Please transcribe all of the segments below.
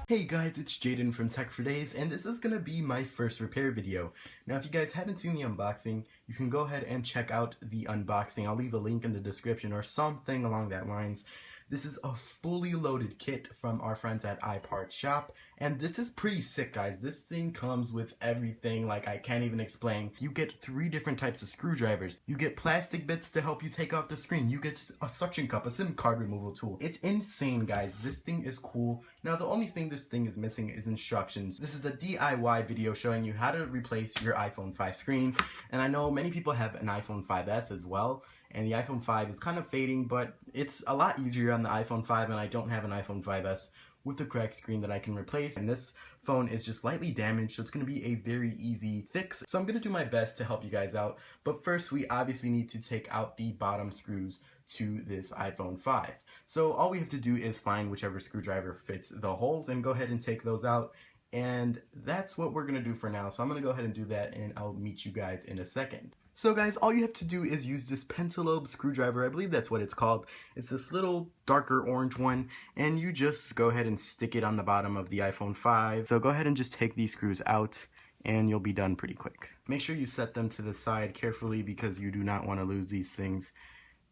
Hey guys, it's Jaden from Tech for Days, and this is going to be my first repair video. Now if you guys haven't seen the unboxing, you can go ahead and check out the unboxing. I'll leave a link in the description or something along that lines. This is a fully loaded kit from our friends at iParts Shop, and this is pretty sick, guys. This thing comes with everything like I can't even explain. You get 3 different types of screwdrivers. You get plastic bits to help you take off the screen. You get a suction cup, a SIM card removal tool. It's insane, guys. This thing is cool. Now the only thing this thing is missing is instructions. This is a DIY video showing you how to replace your iPhone 5 screen, and I know many people have an iPhone 5S as well, and the iPhone 5 is kind of fading, but it's a lot easier on the iPhone 5, and I don't have an iPhone 5S with the cracked screen that I can replace, and this phone is just slightly damaged, so it's going to be a very easy fix. So I'm going to do my best to help you guys out, but first we obviously need to take out the bottom screws to this iPhone 5. So all we have to do is find whichever screwdriver fits the holes and go ahead and take those out, and that's what we're going to do for now. So I'm going to go ahead and do that, and I'll meet you guys in a second. So guys, all you have to do is use this pentalobe screwdriver. I believe that's what it's called. It's this little darker orange one, and you just go ahead and stick it on the bottom of the iPhone 5. So go ahead and just take these screws out, and you'll be done pretty quick. Make sure you set them to the side carefully because you do not want to lose these things.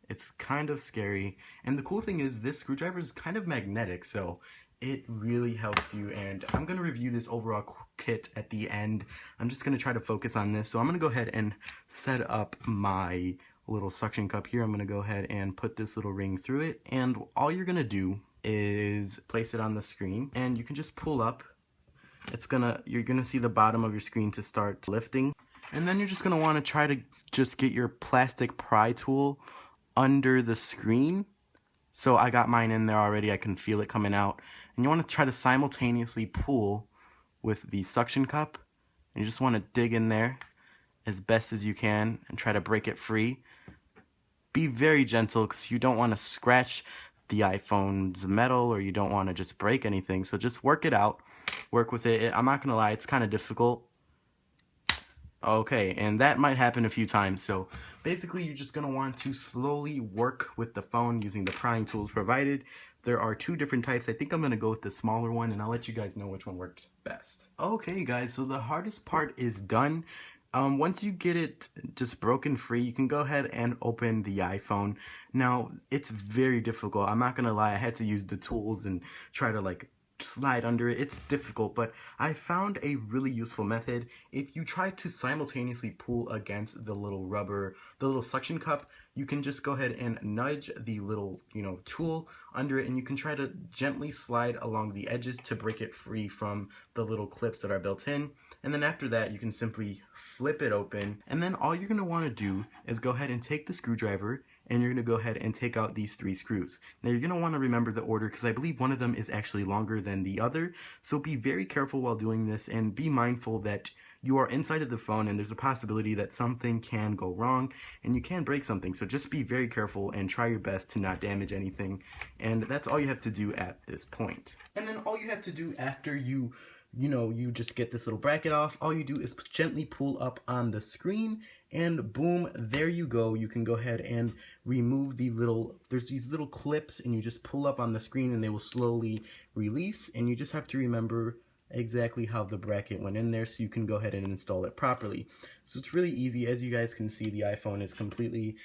It's kind of scary, and the cool thing is this screwdriver is kind of magnetic, so it really helps you. And I'm going to review this overall kit at the end. I'm just going to try to focus on this, so I'm going to go ahead and set up my little suction cup here. I'm going to go ahead and put this little ring through it, and all you're going to do is place it on the screen, and you can just pull up. You're gonna see the bottom of your screen to start lifting, and then you're just going to want to try to just get your plastic pry tool under the screen. So I got mine in there already. I can feel it coming out. And you want to try to simultaneously pull with the suction cup. And you just want to dig in there as best as you can and try to break it free. Be very gentle because you don't want to scratch the iPhone's metal, or you don't want to just break anything. So just work it out. Work with it. I'm not going to lie, it's kind of difficult. Okay, and that might happen a few times, so basically you're just going to want to slowly work with the phone using the prying tools provided. There are 2 different types. I think I'm going to go with the smaller one, and I'll let you guys know which one works best. Okay guys, so the hardest part is done. Once you get it just broken free, you can go ahead and open the iPhone. Now, it's very difficult. I'm not going to lie, I had to use the tools and try to slide under it. It's difficult, but I found a really useful method. If you try to simultaneously pull against the little suction cup, you can just go ahead and nudge the little, tool under it, and you can try to gently slide along the edges to break it free from the little clips that are built in. And then after that, you can simply flip it open, and then all you're going to want to do is go ahead and take the screwdriver, and you're going to go ahead and take out these 3 screws. Now you're going to want to remember the order because I believe one of them is actually longer than the other, so be very careful while doing this, and be mindful that you are inside of the phone and there's a possibility that something can go wrong and you can break something. So just be very careful and try your best to not damage anything, and that's all you have to do at this point. And then all you have to do after you just get this little bracket off, all you do is gently pull up on the screen, and boom, there you go. You can go ahead and remove there's these little clips, and you just pull up on the screen and they will slowly release, and you just have to remember exactly how the bracket went in there so you can go ahead and install it properly. So it's really easy. As you guys can see, the iPhone is completely,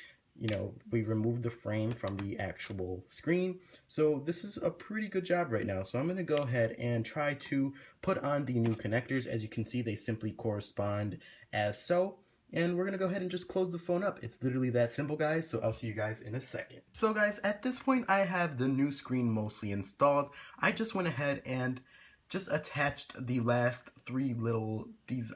we removed the frame from the actual screen. So this is a pretty good job right now. So I'm going to go ahead and try to put on the new connectors. As you can see, they simply correspond as so. And we're going to go ahead and just close the phone up. It's literally that simple, guys. So I'll see you guys in a second. So guys, at this point, I have the new screen mostly installed. I just went ahead and just attached the last 3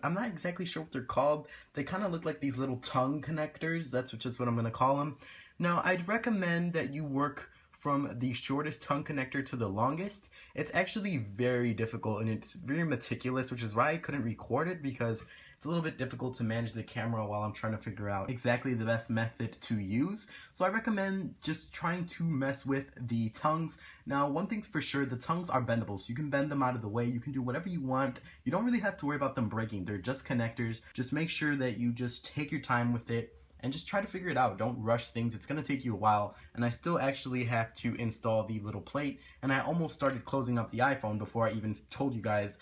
I'm not exactly sure what they're called. They kind of look like these little tongue connectors. That's just what I'm going to call them. Now, I'd recommend that you work from the shortest tongue connector to the longest. It's actually very difficult, and it's very meticulous, which is why I couldn't record it, because it's a little bit difficult to manage the camera while I'm trying to figure out exactly the best method to use. So I recommend just trying to mess with the tongues. Now, one thing's for sure, the tongues are bendable, so you can bend them out of the way. You can do whatever you want. You don't really have to worry about them breaking. They're just connectors. Just make sure that you just take your time with it. and just try to figure it out. Don't rush things. It's going to take you a while, and I still actually have to install the little plate, and I almost started closing up the iPhone before I even told you guys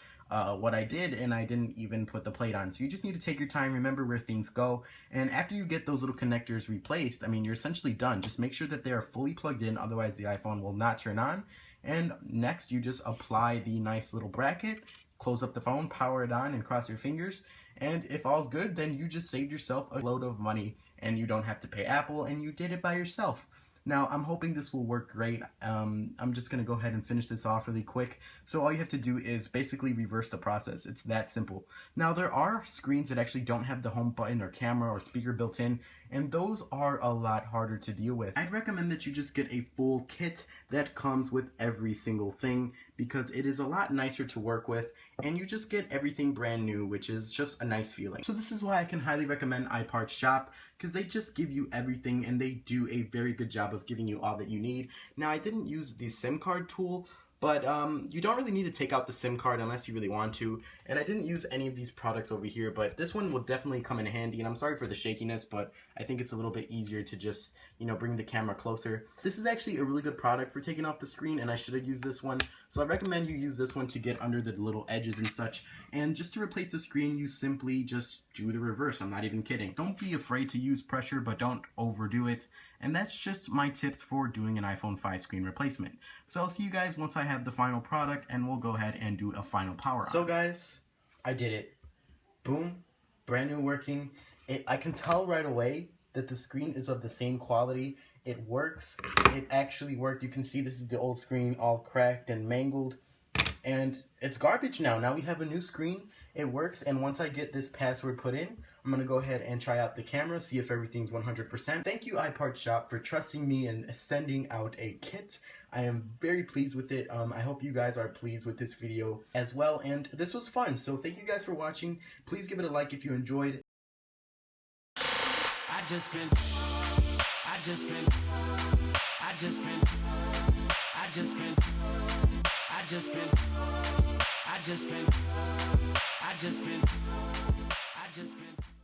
what I did, and I didn't even put the plate on. So you just need to take your time, remember where things go, and after you get those little connectors replaced, I mean, you're essentially done. Just make sure that they are fully plugged in, otherwise the iPhone will not turn on. And next, you just apply the nice little bracket, close up the phone, power it on, and cross your fingers. And if all's good, then you just saved yourself a load of money, and you don't have to pay Apple, and you did it by yourself. Now, I'm hoping this will work great. I'm just going to go ahead and finish this off really quick. So all you have to do is basically reverse the process. It's that simple. Now, there are screens that actually don't have the home button or camera or speaker built in, and those are a lot harder to deal with. I'd recommend that you just get a full kit that comes with every single thing, because it is a lot nicer to work with, and you just get everything brand new, which is just a nice feeling. So this is why I can highly recommend iParts Shop, because they just give you everything, and they do a very good job of giving you all that you need. Now, I didn't use the SIM card tool, but you don't really need to take out the SIM card unless you really want to. And I didn't use any of these products over here, but this one will definitely come in handy. And I'm sorry for the shakiness, but I think it's a little bit easier to just, you know, bring the camera closer. This is actually a really good product for taking off the screen, and I should have used this one. So I recommend you use this one to get under the little edges and such. And just to replace the screen, you simply just do the reverse. I'm not even kidding. Don't be afraid to use pressure, but don't overdo it. And that's just my tips for doing an iPhone 5 screen replacement. So I'll see you guys once I have the final product, and we'll go ahead and do a final power on. So guys, I did it. Boom, brand new working. I can tell right away that the screen is of the same quality. It works. It actually worked. You can see this is the old screen all cracked and mangled. And it's garbage now. Now we have a new screen. It works, and once I get this password put in, I'm going to go ahead and try out the camera, see if everything's 100%. Thank you, iParts Shop, for trusting me and sending out a kit. I am very pleased with it. I hope you guys are pleased with this video as well, and this was fun. So thank you guys for watching. Please give it a like if you enjoyed. I just been